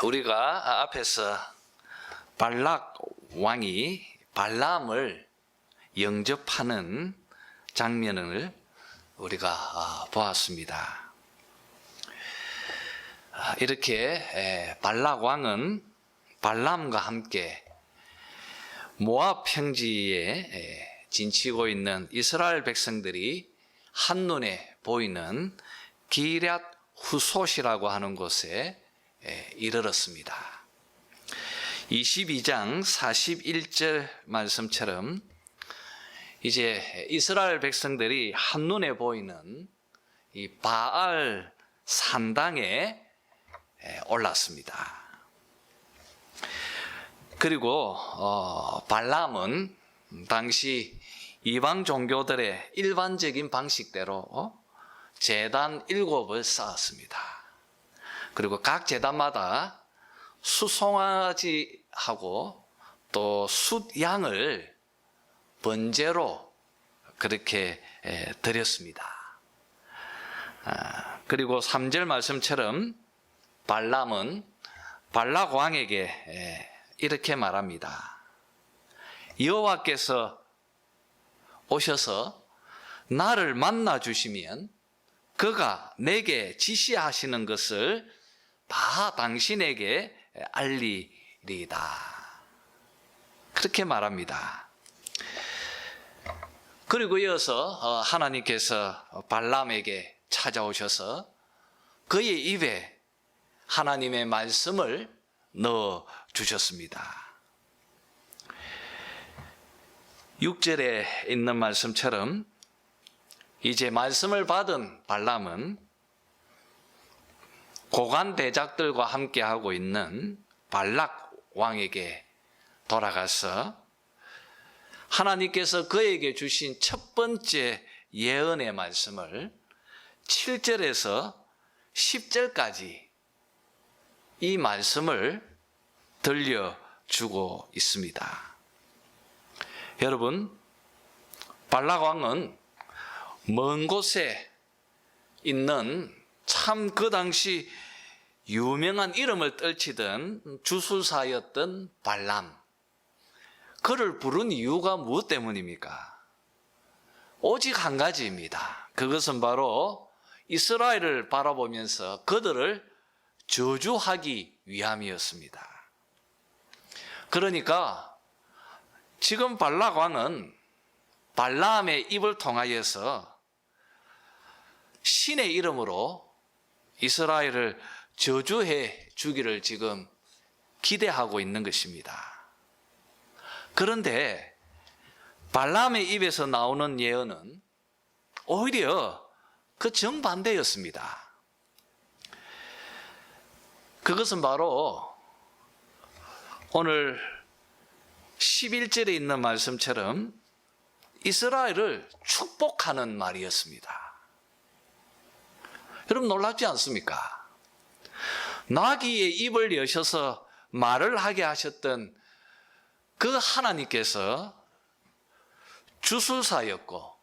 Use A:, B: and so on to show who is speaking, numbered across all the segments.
A: 우리가 앞에서 발락 왕이 발람을 영접하는 장면을 우리가 보았습니다. 이렇게 발락 왕은 발람과 함께 모압 평지에 진치고 있는 이스라엘 백성들이 한눈에 보이는 기럇 후솥이라고 하는 곳에 이르렀습니다. 22장 41절 말씀처럼 이제 이스라엘 백성들이 한눈에 보이는 이 바알 산당에 올랐습니다. 그리고 발람은 당시 이방 종교들의 일반적인 방식대로 제단 7을 쌓았습니다. 그리고 각 제단마다 수송아지하고 또 숫양을 번제로 그렇게 드렸습니다. 그리고 3절 말씀처럼 발람은 발락 왕에게 이렇게 말합니다. 여호와께서 오셔서 나를 만나 주시면 그가 내게 지시하시는 것을 다 당신에게 알리리이다. 그렇게 말합니다. 그리고 이어서 하나님께서 발람에게 찾아오셔서 그의 입에 하나님의 말씀을 넣어 주셨습니다. 6절에 있는 말씀처럼 이제 말씀을 받은 발람은 고관 대작들과 함께 하고 있는 발락 왕에게 돌아가서 하나님께서 그에게 주신 첫 번째 예언의 말씀을 7절에서 10절까지 이 말씀을 들려주고 있습니다. 여러분, 발락 왕은 먼 곳에 있는 참 그 당시 유명한 이름을 떨치던 주술사였던 발람, 그를 부른 이유가 무엇 때문입니까? 오직 한 가지입니다. 그것은 바로 이스라엘을 바라보면서 그들을 저주하기 위함이었습니다. 그러니까 지금 발락 왕은 발람의 입을 통하여서 신의 이름으로 이스라엘을 저주해 주기를 지금 기대하고 있는 것입니다. 그런데 발람의 입에서 나오는 예언은 오히려 그 정반대였습니다. 그것은 바로 오늘 11절에 있는 말씀처럼 이스라엘을 축복하는 말이었습니다. 여러분 놀랍지 않습니까? 나귀의 입을 여셔서 말을 하게 하셨던 그 하나님께서 주술사였고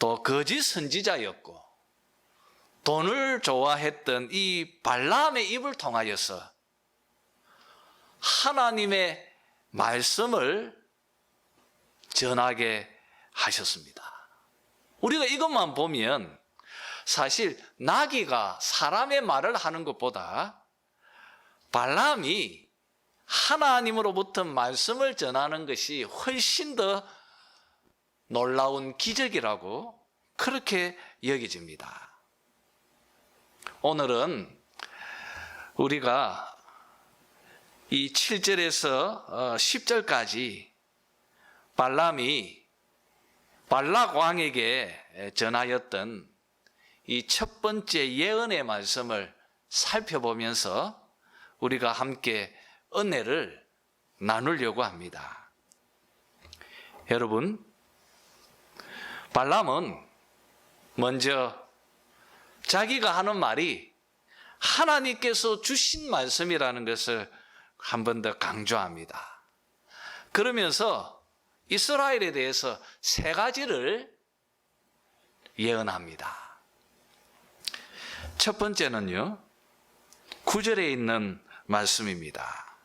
A: 또 거짓 선지자였고 돈을 좋아했던 이 발람의 입을 통하여서 하나님의 말씀을 전하게 하셨습니다. 우리가 이것만 보면 사실 나귀가 사람의 말을 하는 것보다 발람이 하나님으로부터 말씀을 전하는 것이 훨씬 더 놀라운 기적이라고 그렇게 여겨집니다. 오늘은 우리가 이 7절에서 10절까지 발람이 발락 왕에게 전하였던 이 첫 번째 예언의 말씀을 살펴보면서 우리가 함께 은혜를 나누려고 합니다. 여러분, 발람은 먼저 자기가 하는 말이 하나님께서 주신 말씀이라는 것을 한 번 더 강조합니다. 그러면서 이스라엘에 대해서 3가지를 예언합니다. 첫 번째는요, 9절에 있는 말씀입니다.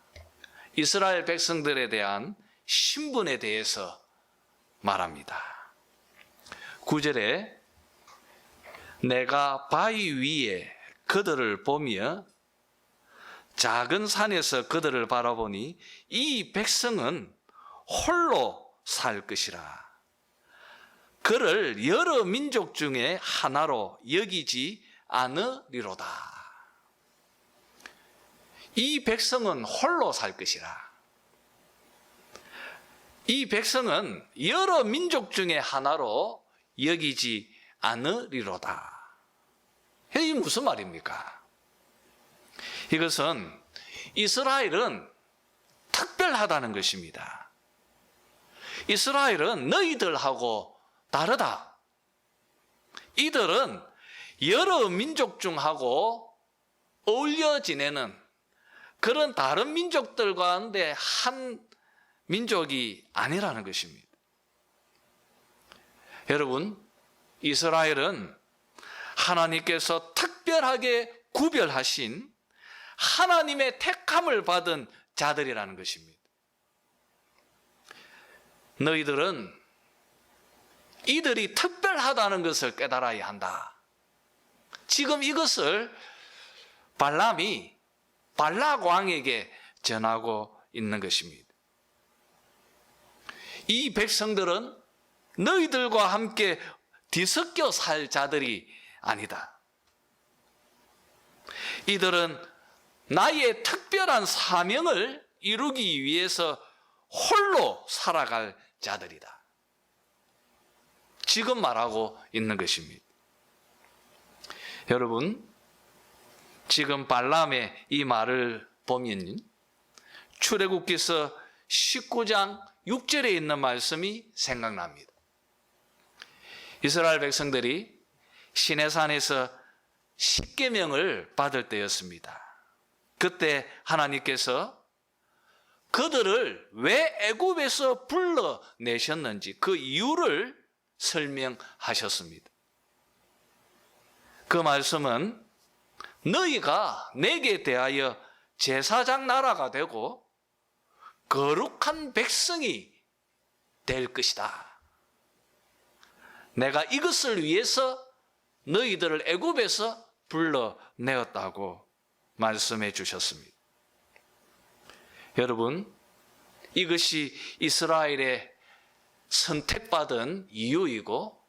A: 이스라엘 백성들에 대한 신분에 대해서 말합니다. 9절에 내가 바위 위에 그들을 보며 작은 산에서 그들을 바라보니 이 백성은 홀로 살 것이라. 그를 여러 민족 중에 하나로 여기지 않으리로다. 이 백성은 홀로 살 것이라. 이 백성은 여러 민족 중에 하나로 여기지 않으리로다. 이게 무슨 말입니까? 이것은 이스라엘은 특별하다는 것입니다. 이스라엘은 너희들하고 다르다. 이들은 여러 민족 중하고 어울려 지내는 그런 다른 민족들 가운데 한 민족이 아니라는 것입니다. 여러분, 이스라엘은 하나님께서 특별하게 구별하신 하나님의 택함을 받은 자들이라는 것입니다. 너희들은 이들이 특별하다는 것을 깨달아야 한다. 지금 이것을 발람이 발락 왕에게 전하고 있는 것입니다. 이 백성들은 너희들과 함께 뒤섞여 살 자들이 아니다. 이들은 나의 특별한 사명을 이루기 위해서 홀로 살아갈 자들이다. 지금 말하고 있는 것입니다. 여러분, 지금 발람의 이 말을 보면 출애굽기서 19장 6절에 있는 말씀이 생각납니다. 이스라엘 백성들이 시내산에서 십계명을 받을 때였습니다. 그때 하나님께서 그들을 왜 애굽에서 불러내셨는지 그 이유를 설명하셨습니다. 그 말씀은 너희가 내게 대하여 제사장 나라가 되고 거룩한 백성이 될 것이다. 내가 이것을 위해서 너희들을 애굽에서 불러내었다고 말씀해 주셨습니다. 여러분, 이것이 이스라엘의 선택받은 이유이고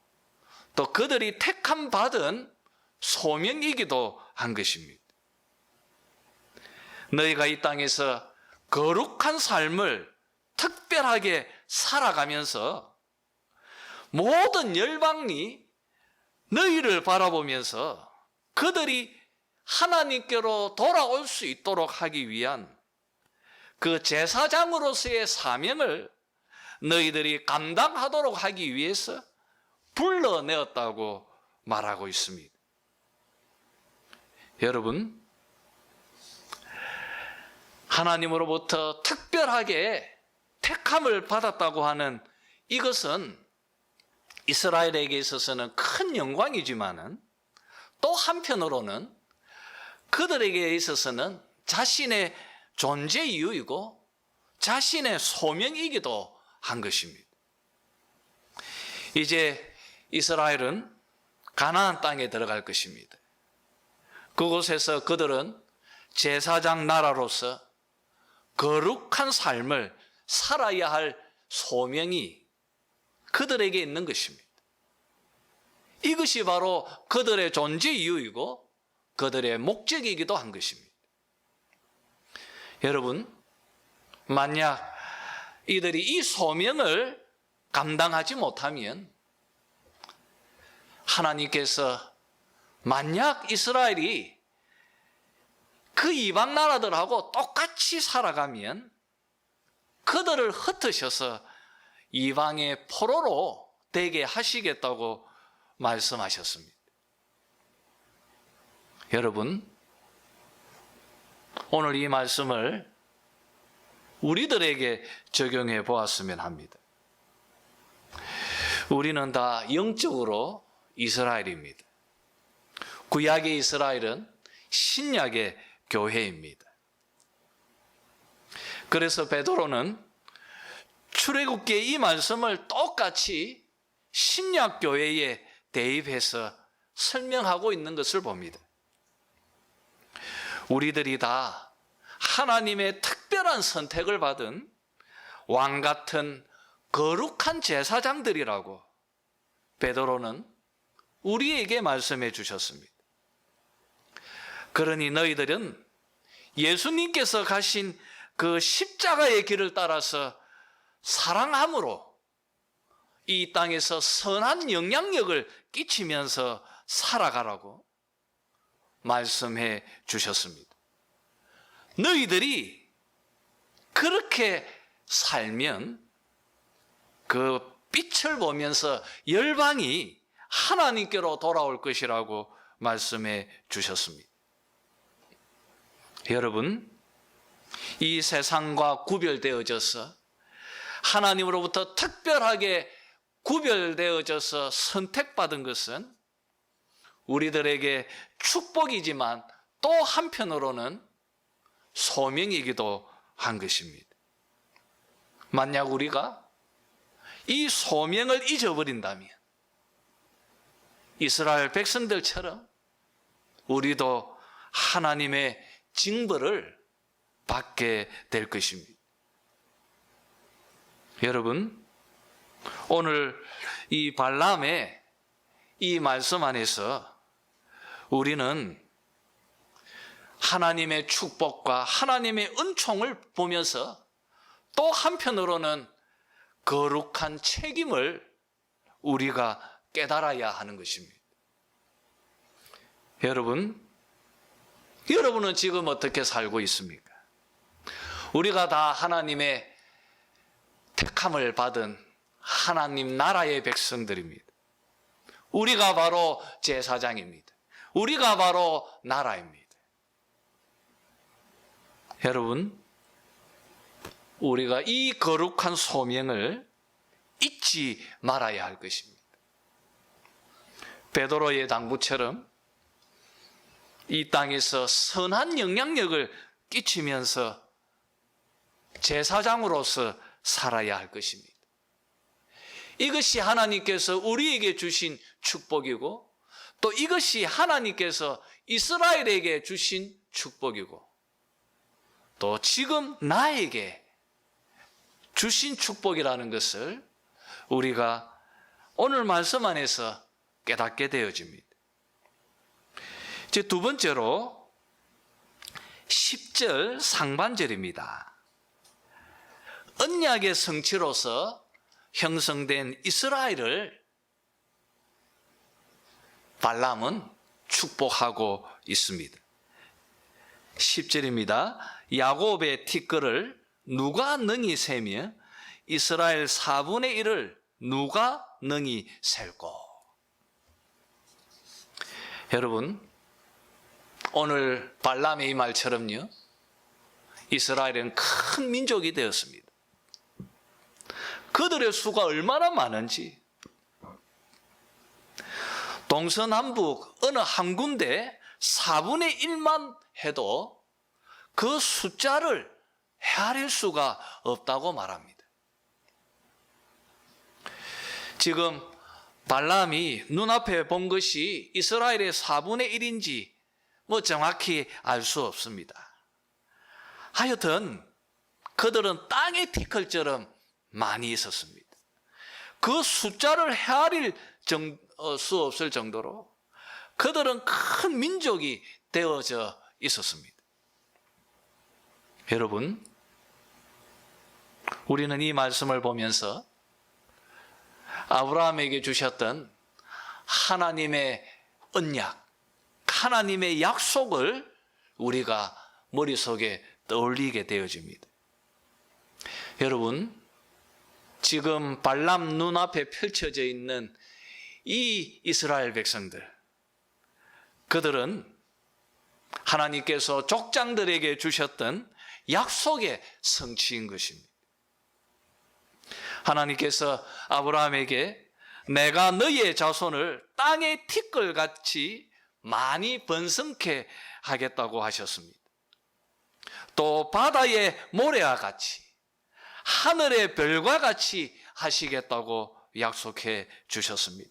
A: 또 그들이 택함 받은 소명이기도 한 것입니다. 너희가 이 땅에서 거룩한 삶을 특별하게 살아가면서 모든 열방이 너희를 바라보면서 그들이 하나님께로 돌아올 수 있도록 하기 위한 그 제사장으로서의 사명을 너희들이 감당하도록 하기 위해서 불러내었다고 말하고 있습니다. 여러분, 하나님으로부터 특별하게 택함을 받았다고 하는 이것은 이스라엘에게 있어서는 큰 영광이지만은 또 한편으로는 그들에게 있어서는 자신의 존재 이유이고 자신의 소명이기도 한 것입니다. 이제 이스라엘은 가나안 땅에 들어갈 것입니다. 그곳에서 그들은 제사장 나라로서 거룩한 삶을 살아야 할 소명이 그들에게 있는 것입니다. 이것이 바로 그들의 존재 이유이고 그들의 목적이기도 한 것입니다. 여러분, 만약 이들이 이 소명을 감당하지 못하면 하나님께서 만약 이스라엘이 그 이방 나라들하고 똑같이 살아가면 그들을 흩으셔서 이방의 포로로 되게 하시겠다고 말씀하셨습니다. 여러분, 오늘 이 말씀을 우리들에게 적용해 보았으면 합니다. 우리는 다 영적으로 이스라엘입니다. 구약의 이스라엘은 신약의 교회입니다. 그래서 베드로는 출애굽기의 이 말씀을 똑같이 신약교회에 대입해서 설명하고 있는 것을 봅니다. 우리들이 다 하나님의 특별한 선택을 받은 왕 같은 거룩한 제사장들이라고 베드로는 우리에게 말씀해 주셨습니다. 그러니 너희들은 예수님께서 가신 그 십자가의 길을 따라서 사랑함으로 이 땅에서 선한 영향력을 끼치면서 살아가라고 말씀해 주셨습니다. 너희들이 그렇게 살면 그 빛을 보면서 열방이 하나님께로 돌아올 것이라고 말씀해 주셨습니다. 여러분, 이 세상과 구별되어져서 하나님으로부터 특별하게 구별되어져서 선택받은 것은 우리들에게 축복이지만 또 한편으로는 소명이기도 한 것입니다. 만약 우리가 이 소명을 잊어버린다면 이스라엘 백성들처럼 우리도 하나님의 징벌을 받게 될 것입니다. 여러분, 오늘 이 발람의 이 말씀 안에서 우리는 하나님의 축복과 하나님의 은총을 보면서 또 한편으로는 거룩한 책임을 우리가 깨달아야 하는 것입니다. 여러분은 지금 어떻게 살고 있습니까? 우리가 다 하나님의 택함을 받은 하나님 나라의 백성들입니다. 우리가 바로 제사장입니다. 우리가 바로 나라입니다. 여러분, 우리가 이 거룩한 소명을 잊지 말아야 할 것입니다. 베드로의 당부처럼 이 땅에서 선한 영향력을 끼치면서 제사장으로서 살아야 할 것입니다. 이것이 하나님께서 우리에게 주신 축복이고 또 이것이 하나님께서 이스라엘에게 주신 축복이고 또 지금 나에게 주신 축복이라는 것을 우리가 오늘 말씀 안에서 깨닫게 되어집니다. 이제 두 번째로 10절 상반절입니다. 언약의 성취로서 형성된 이스라엘을 발람은 축복하고 있습니다. 10절입니다. 야곱의 티끌을 누가 능히 세며 이스라엘 4분의 1을 누가 능히 셀고. 여러분, 오늘 발람의 이 말처럼요, 이스라엘은 큰 민족이 되었습니다. 그들의 수가 얼마나 많은지 동서남북 어느 한 군데 4분의 1만 해도 그 숫자를 헤아릴 수가 없다고 말합니다. 지금 발람이 눈앞에 본 것이 이스라엘의 4분의 1인지 정확히 알 수 없습니다. 하여튼 그들은 땅의 티끌처럼 많이 있었습니다. 그 숫자를 헤아릴 수 없을 정도로 그들은 큰 민족이 되어져 있었습니다. 여러분, 우리는 이 말씀을 보면서 아브라함에게 주셨던 하나님의 언약, 하나님의 약속을 우리가 머릿속에 떠올리게 되어집니다. 여러분, 지금 발람 눈앞에 펼쳐져 있는 이 이스라엘 백성들, 그들은 하나님께서 족장들에게 주셨던 약속의 성취인 것입니다. 하나님께서 아브라함에게 내가 너희의 자손을 땅의 티끌같이 많이 번성케 하겠다고 하셨습니다. 또 바다의 모래와 같이 하늘의 별과 같이 하시겠다고 약속해 주셨습니다.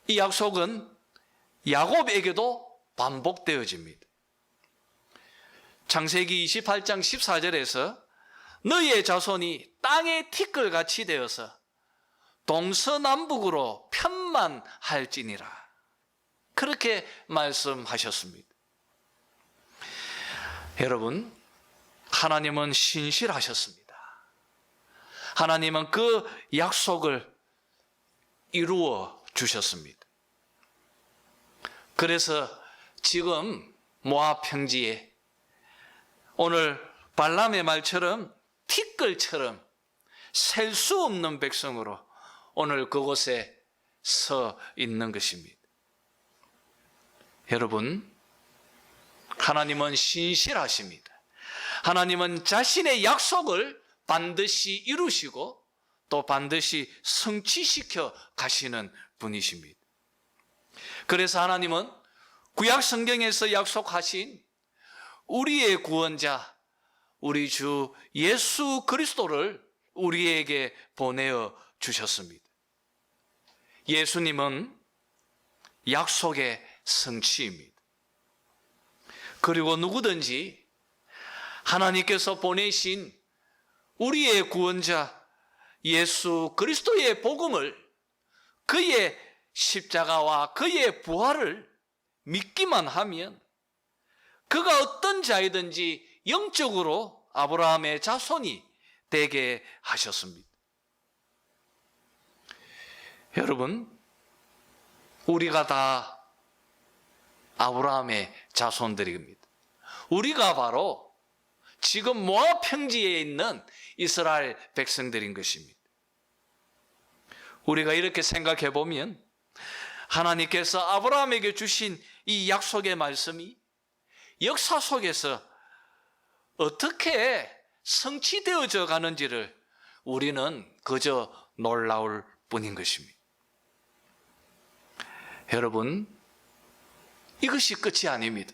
A: 이 약속은 야곱에게도 반복되어집니다. 창세기 28장 14절에서 너희의 자손이 땅의 티끌같이 되어서 동서남북으로 편만할지니라, 그렇게 말씀하셨습니다. 여러분, 하나님은 신실하셨습니다. 하나님은 그 약속을 이루어 주셨습니다. 그래서 지금 모압 평지에 오늘 발람의 말처럼 티끌처럼 셀 수 없는 백성으로 오늘 그곳에 서 있는 것입니다. 여러분, 하나님은 신실하십니다. 하나님은 자신의 약속을 반드시 이루시고 또 반드시 성취시켜 가시는 분이십니다. 그래서 하나님은 구약 성경에서 약속하신 우리의 구원자, 우리 주 예수 그리스도를 우리에게 보내어 주셨습니다. 예수님은 약속의 성취입니다. 그리고 누구든지 하나님께서 보내신 우리의 구원자 예수 그리스도의 복음을, 그의 십자가와 그의 부활을 믿기만 하면 그가 어떤 자이든지 영적으로 아브라함의 자손이 되게 하셨습니다. 여러분, 우리가 다 아브라함의 자손들입니다. 우리가 바로 지금 모압 평지에 있는 이스라엘 백성들인 것입니다. 우리가 이렇게 생각해 보면 하나님께서 아브라함에게 주신 이 약속의 말씀이 역사 속에서 어떻게 성취되어져 가는지를 우리는 그저 놀라울 뿐인 것입니다. 여러분, 이것이 끝이 아닙니다.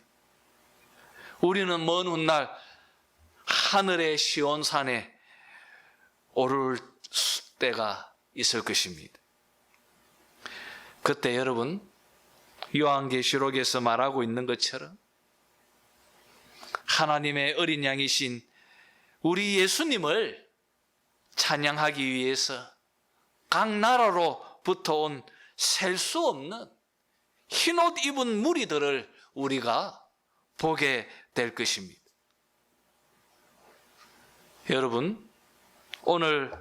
A: 우리는 먼 훗날 하늘의 시온산에 오를 때가 있을 것입니다. 그때 여러분, 요한계시록에서 말하고 있는 것처럼 하나님의 어린 양이신 우리 예수님을 찬양하기 위해서 각 나라로부터 온 셀 수 없는 흰옷 입은 무리들을 우리가 보게 될 것입니다. 여러분, 오늘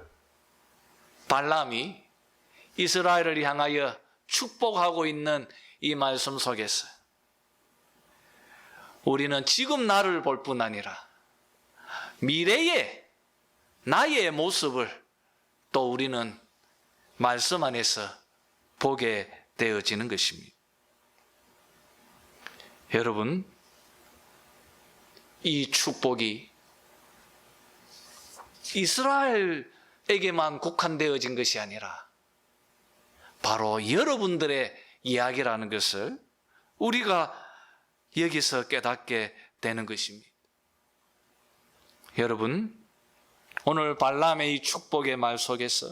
A: 발람이 이스라엘을 향하여 축복하고 있는 이 말씀 속에서 우리는 지금 나를 볼 뿐 아니라 미래의 나의 모습을 또 우리는 말씀 안에서 보게 되어지는 것입니다. 여러분, 이 축복이 이스라엘에게만 국한되어진 것이 아니라 바로 여러분들의 이야기라는 것을 우리가 여기서 깨닫게 되는 것입니다. 여러분, 오늘 발람의 이 축복의 말 속에서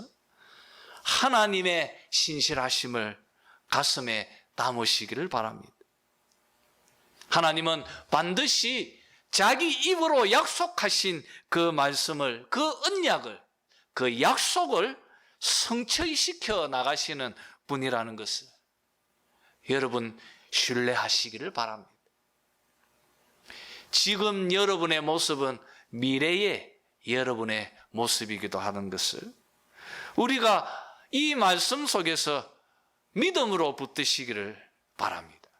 A: 하나님의 신실하심을 가슴에 담으시기를 바랍니다. 하나님은 반드시 자기 입으로 약속하신 그 말씀을, 그 언약을, 그 약속을 성취시켜 나가시는 분이라는 것을 여러분 신뢰하시기를 바랍니다. 지금 여러분의 모습은 미래의 여러분의 모습이기도 하는 것을 우리가 이 말씀 속에서 믿음으로 붙드시기를 바랍니다.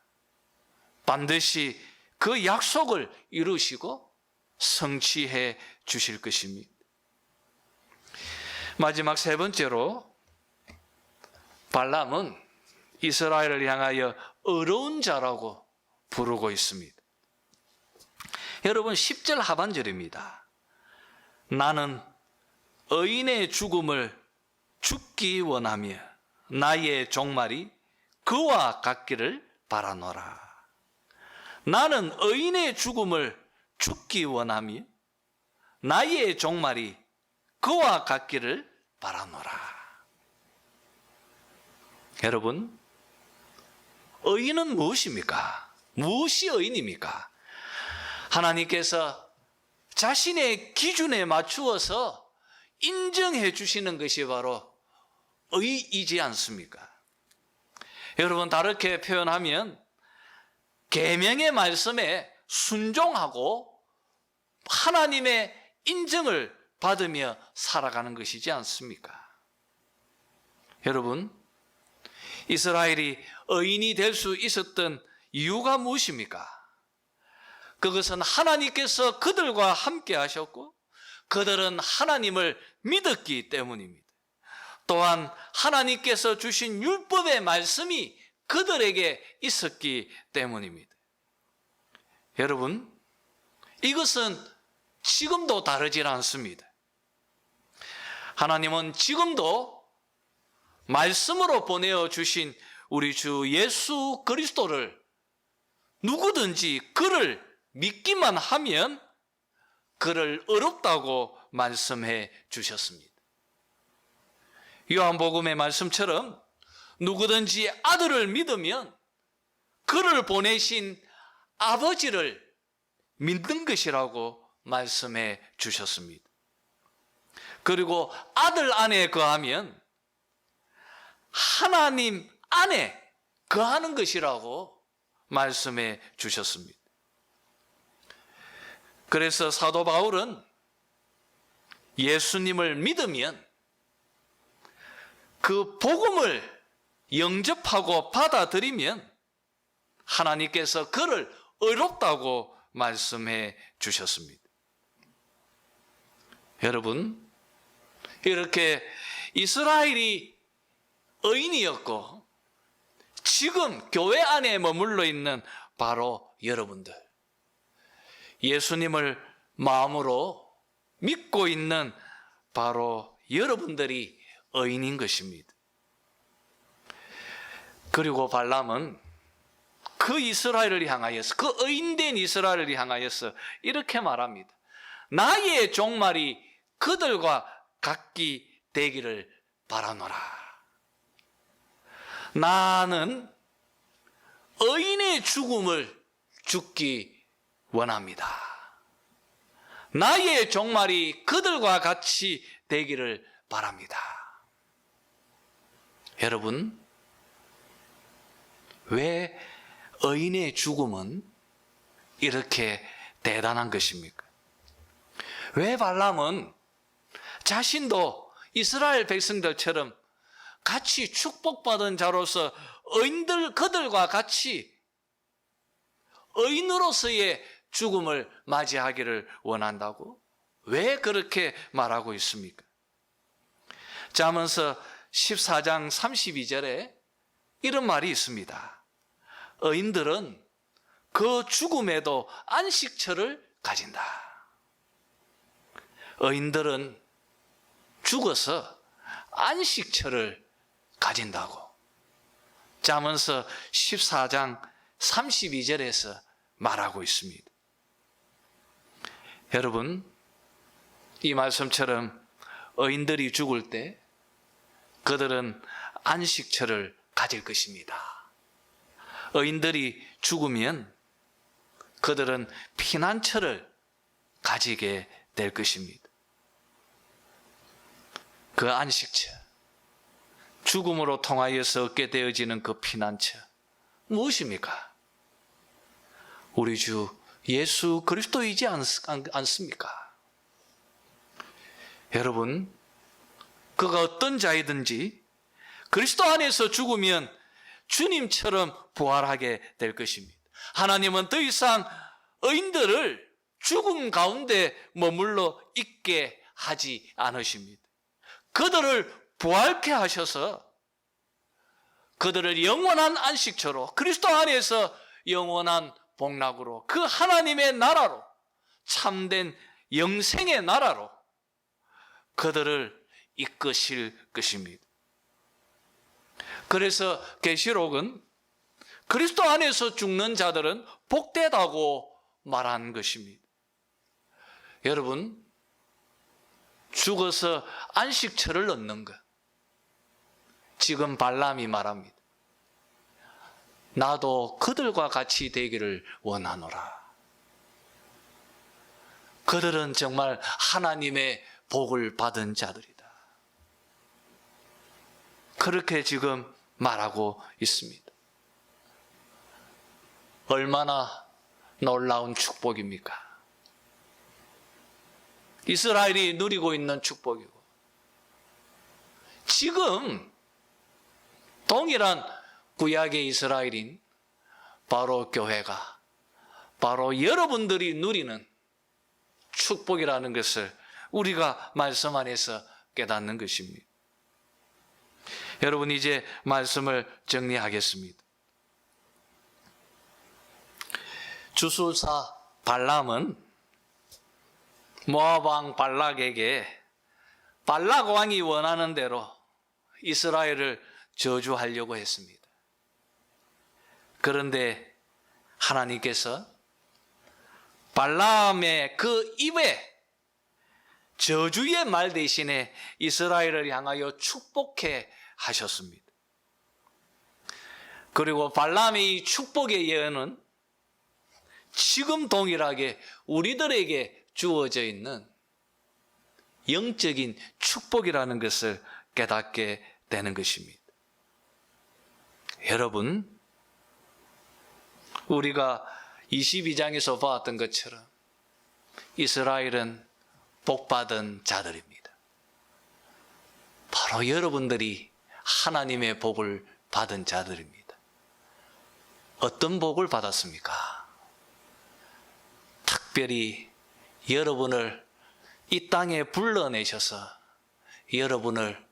A: 반드시 그 약속을 이루시고 성취해 주실 것입니다. 마지막 세 번째로 발람은 이스라엘을 향하여 어려운 자라고 부르고 있습니다. 여러분, 10절 하반절입니다. 나는 의인의 죽음을 죽기 원하며 나의 종말이 그와 같기를 바라노라. 나는 의인의 죽음을 죽기 원하며 나의 종말이 그와 같기를 바라노라. 여러분, 의인은 무엇입니까? 무엇이 의인입니까? 하나님께서 자신의 기준에 맞추어서 인정해 주시는 것이 바로 의이지 않습니까? 여러분, 다르게 표현하면 계명의 말씀에 순종하고 하나님의 인정을 받으며 살아가는 것이지 않습니까? 여러분, 이스라엘이 의인이 될 수 있었던 이유가 무엇입니까? 그것은 하나님께서 그들과 함께 하셨고 그들은 하나님을 믿었기 때문입니다. 또한 하나님께서 주신 율법의 말씀이 그들에게 있었기 때문입니다. 여러분, 이것은 지금도 다르지 않습니다. 하나님은 지금도 말씀으로 보내어 주신 우리 주 예수 그리스도를 누구든지 그를 믿기만 하면 그를 의롭다고 말씀해 주셨습니다. 요한복음의 말씀처럼 누구든지 아들을 믿으면 그를 보내신 아버지를 믿는 것이라고 말씀해 주셨습니다. 그리고 아들 안에 거하면 하나님 안에 거하는 것이라고 말씀해 주셨습니다. 그래서 사도 바울은 예수님을 믿으면 그 복음을 영접하고 받아들이면 하나님께서 그를 의롭다고 말씀해 주셨습니다. 여러분, 이렇게 이스라엘이 의인이었고 지금 교회 안에 머물러 있는 바로 여러분들, 예수님을 마음으로 믿고 있는 바로 여러분들이 의인인 것입니다. 그리고 발람은 그 이스라엘을 향하여서, 그 의인된 이스라엘을 향하여서 이렇게 말합니다. 나의 종말이 그들과 같기 되기를 바라노라. 나는 의인의 죽음을 죽기 원합니다. 나의 종말이 그들과 같이 되기를 바랍니다. 여러분, 왜 의인의 죽음은 이렇게 대단한 것입니까? 왜 발람은 자신도 이스라엘 백성들처럼 같이 축복받은 자로서 그들과 같이 의인으로서의 죽음을 맞이하기를 원한다고? 왜 그렇게 말하고 있습니까? 잠언서 14장 32절에 이런 말이 있습니다. 의인들은 그 죽음에도 안식처를 가진다. 의인들은 죽어서 안식처를 가진다고 잠언서 14장 32절에서 말하고 있습니다. 여러분, 이 말씀처럼 의인들이 죽을 때 그들은 안식처를 가질 것입니다. 의인들이 죽으면 그들은 피난처를 가지게 될 것입니다. 그 안식처, 죽음으로 통하여서 얻게 되어지는 그 피난처, 무엇입니까? 우리 주 예수 그리스도이지 않습니까? 여러분, 그가 어떤 자이든지 그리스도 안에서 죽으면 주님처럼 부활하게 될 것입니다. 하나님은 더 이상 의인들을 죽음 가운데 머물러 있게 하지 않으십니다. 그들을 부활케 하셔서 그들을 영원한 안식처로, 그리스도 안에서 영원한 복락으로, 그 하나님의 나라로, 참된 영생의 나라로 그들을 이끄실 것입니다. 그래서 계시록은 그리스도 안에서 죽는 자들은 복되다고 말한 것입니다. 여러분, 죽어서 안식처를 얻는 것. 지금 발람이 말합니다. 나도 그들과 같이 되기를 원하노라. 그들은 정말 하나님의 복을 받은 자들이다. 그렇게 지금 말하고 있습니다. 얼마나 놀라운 축복입니까? 이스라엘이 누리고 있는 축복이고, 지금 동일한 구약의 이스라엘인 바로 교회가, 바로 여러분들이 누리는 축복이라는 것을 우리가 말씀 안에서 깨닫는 것입니다. 여러분, 이제 말씀을 정리하겠습니다. 주술사 발람은 모압 왕 발락에게 발락 왕이 원하는 대로 이스라엘을 저주하려고 했습니다. 그런데 하나님께서 발람의 그 입에 저주의 말 대신에 이스라엘을 향하여 축복해 하셨습니다. 그리고 발람의 이 축복의 예언은 지금 동일하게 우리들에게 주어져 있는 영적인 축복이라는 것을 깨닫게 되는 것입니다. 여러분, 우리가 22장에서 보았던 것처럼 이스라엘은 복받은 자들입니다. 바로 여러분들이 하나님의 복을 받은 자들입니다. 어떤 복을 받았습니까? 특별히 여러분을 이 땅에 불러내셔서 여러분을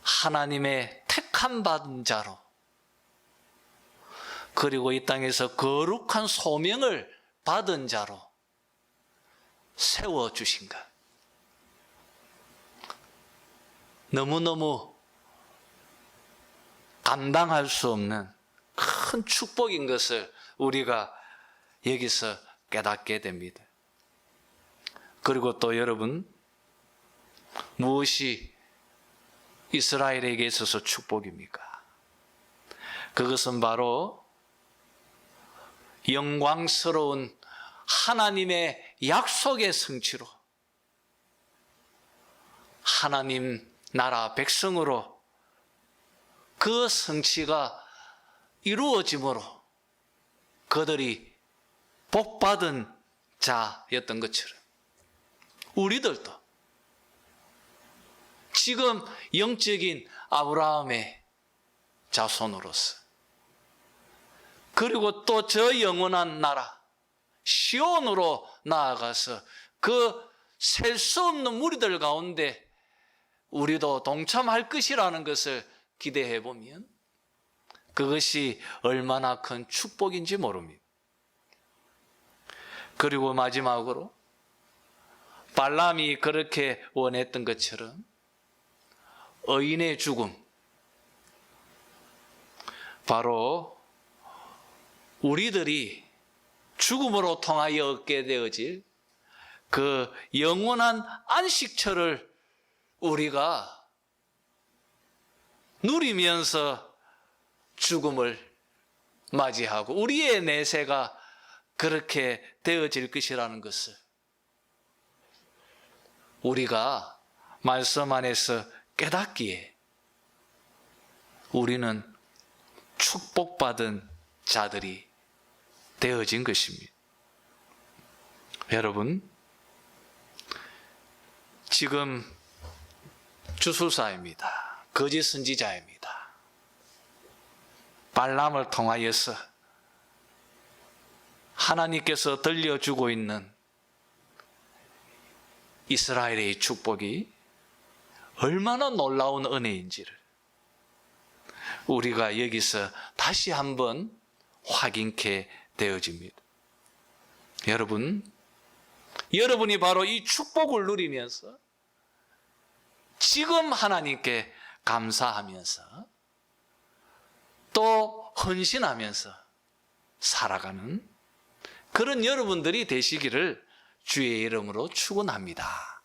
A: 하나님의 택함 받은 자로, 그리고 이 땅에서 거룩한 소명을 받은 자로 세워주신 것. 너무너무 감당할 수 없는 큰 축복인 것을 우리가 여기서 깨닫게 됩니다. 그리고 또 여러분, 무엇이 이스라엘에게 있어서 축복입니까? 그것은 바로 영광스러운 하나님의 약속의 성취로, 하나님 나라 백성으로 그 성취가 이루어짐으로 그들이 복받은 자였던 것처럼 우리들도 지금 영적인 아브라함의 자손으로서, 그리고 또 저 영원한 나라 시온으로 나아가서 그 셀 수 없는 무리들 가운데 우리도 동참할 것이라는 것을 기대해 보면 그것이 얼마나 큰 축복인지 모릅니다. 그리고 마지막으로 발람이 그렇게 원했던 것처럼 의인의 죽음, 바로 우리들이 죽음으로 통하여 얻게 되어질 그 영원한 안식처를 우리가 누리면서 죽음을 맞이하고 우리의 내세가 그렇게 되어질 것이라는 것을 우리가 말씀 안에서 깨닫기에 우리는 축복받은 자들이 되어진 것입니다. 여러분, 지금 주술사입니다. 거짓 선지자입니다. 발람을 통하여서 하나님께서 들려주고 있는 이스라엘의 축복이 얼마나 놀라운 은혜인지를 우리가 여기서 다시 한번 확인케 되어집니다. 여러분이 바로 이 축복을 누리면서 지금 하나님께 감사하면서 또 헌신하면서 살아가는 그런 여러분들이 되시기를 주의 이름으로 축원합니다.